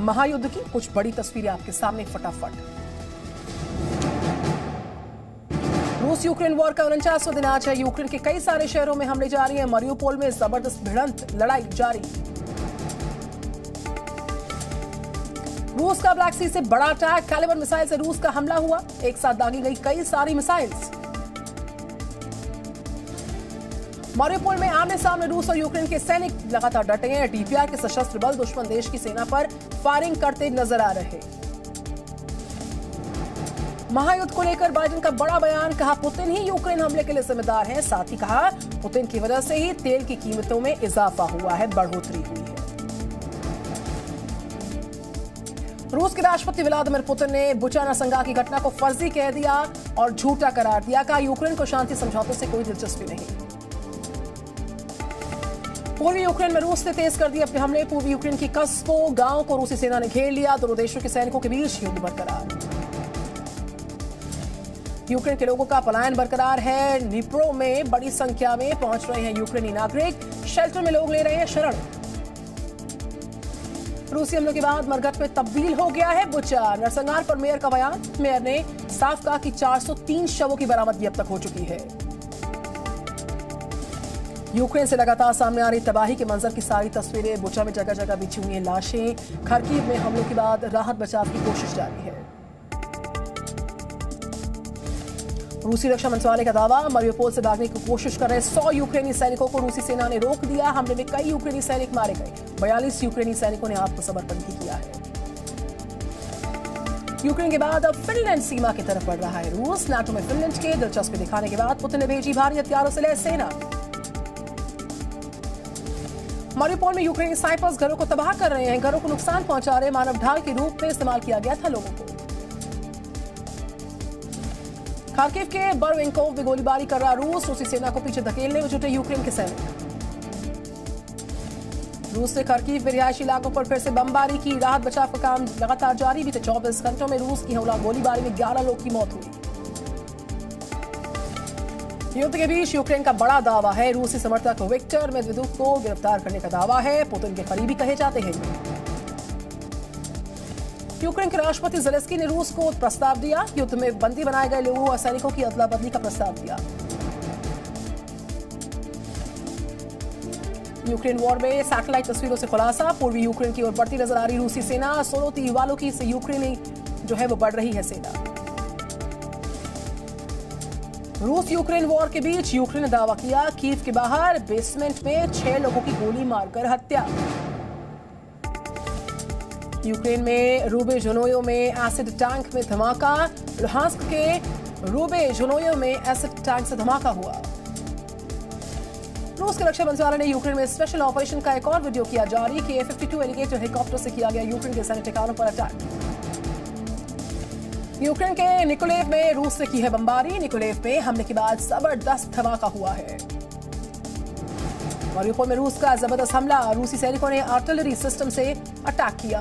महायुद्ध की कुछ बड़ी तस्वीरें आपके सामने फटाफट। रूस यूक्रेन वॉर का 49वां दिन आज है। यूक्रेन के कई सारे शहरों में हमले जारी हैं। मारियोपोल में जबरदस्त भिड़ंत लड़ाई जारी। रूस का ब्लैक सी से बड़ा अटैक। कैलिबर मिसाइल से रूस का हमला हुआ। एक साथ दागी गई कई सारी मिसाइल्स। मारियोपोल में आमने सामने रूस और यूक्रेन के सैनिक लगातार डटे हैं। डीपीआर के सशस्त्र बल दुश्मन देश की सेना पर फायरिंग करते नजर आ रहे। महायुद्ध को लेकर बाइडेन का बड़ा बयान। कहा पुतिन ही यूक्रेन हमले के लिए जिम्मेदार हैं। साथ ही कहा पुतिन की वजह से ही तेल की कीमतों में इजाफा हुआ है, बढ़ोतरी हुई है। रूस के राष्ट्रपति व्लादिमीर पुतिन ने बुचा नरसंहार की घटना को फर्जी कह दिया और झूठा करार दिया। कहा यूक्रेन को शांति समझौते से कोई दिलचस्पी नहीं। पूर्वी यूक्रेन में रूस ने तेज कर दिए अपने हमले। पूर्वी यूक्रेन की कस्बों गांव को रूसी सेना ने घेर लिया। दोनों देशों के सैनिकों के बीच युद्ध बरकरार। यूक्रेन के लोगों का पलायन बरकरार है। निप्रो में बड़ी संख्या में पहुंच रहे हैं यूक्रेनी नागरिक। शेल्टर में लोग ले रहे हैं शरण। रूसी हमलों के बाद मरघट में तब्दील हो गया है बुचा। नरसंहार पर मेयर का बयान। मेयर ने साफ कहा कि 403 शवों की बरामदगी अब तक हो चुकी है। यूक्रेन से लगातार सामने आ रही तबाही के मंजर की सारी तस्वीरें। बुचा में जगह जगह बिछी हुई हैं लाशें। खार्किव में हमलों के बाद राहत बचाव की कोशिश जारी है। रूसी रक्षा मंत्रालय का दावा। मारियोपोल से भागने की कोशिश कर रहे 100 यूक्रेनी सैनिकों को रूसी सेना ने रोक दिया। हमले में कई यूक्रेनी सैनिक मारे गए। 42 यूक्रेनी सैनिकों ने आत्मसमर्पण भी किया है। यूक्रेन के बाद अब फिनलैंड सीमा की तरफ बढ़ रहा है रूस। नाटो में फिनलैंड के दिलचस्पी दिखाने के बाद पुतिन ने भेजी भारी हथियारों से लैस सेना। मारियोपोल में यूक्रेनी स्नाइपर्स घरों को तबाह कर रहे हैं। घरों को नुकसान पहुंचा रहे। मानव ढाल के रूप में इस्तेमाल किया गया था लोगों को। खार्किव के बरविंकोव में गोलीबारी कर रहा रूस। रूसी सेना को पीछे धकेलने में जुटे यूक्रेन के सैनिक। रूस ने खार्किव में रिहायशी इलाकों पर फिर से बमबारी की। राहत बचाव का काम लगातार जारी। बीते 24 घंटों में रूस की हमला गोलीबारी में 11 लोग की मौत हुई। युद्ध के बीच यूक्रेन का बड़ा दावा है। रूसी समर्थक विक्टर मेदवेदेव को गिरफ्तार करने का दावा है। पुतिन के करीबी कहे जाते हैं। यूक्रेन के राष्ट्रपति ज़ेलेंस्की ने रूस को प्रस्ताव दिया। युद्ध में बंदी बनाए गए लोगों और सैनिकों की अदला बदली का प्रस्ताव दिया। यूक्रेन वॉर में सैटेलाइट तस्वीरों से खुलासा। पूर्वी यूक्रेन की ओर बढ़ती नजर आ रही रूसी सेना। सोलोती वालों की से यूक्रेनी जो है वो बढ़ रही है सेना। रूस यूक्रेन वॉर के बीच यूक्रेन ने दावा किया कीव के बाहर बेसमेंट में 6 लोगों की गोली मारकर हत्या। यूक्रेन में रूबे जोनोयो में एसिड टैंक में धमाका। लुहांस्क के रूबे जोनोयो में एसिड टैंक से धमाका हुआ। रूस के रक्षा मंत्रालय ने यूक्रेन में स्पेशल ऑपरेशन का एक और वीडियो किया जारी। Ka-52 एलिगेटर हेलीकॉप्टर से किया गया यूक्रेन के सैन्य ठिकानों पर अटैक। यूक्रेन के निकोलेव में रूस ने की है बमबारी। निकोलेव में हमले के बाद जबरदस्त धमाका हुआ है। मारियोपोल में रूस का जबरदस्त हमला। रूसी सैनिकों ने आर्टिलरी सिस्टम से अटैक किया।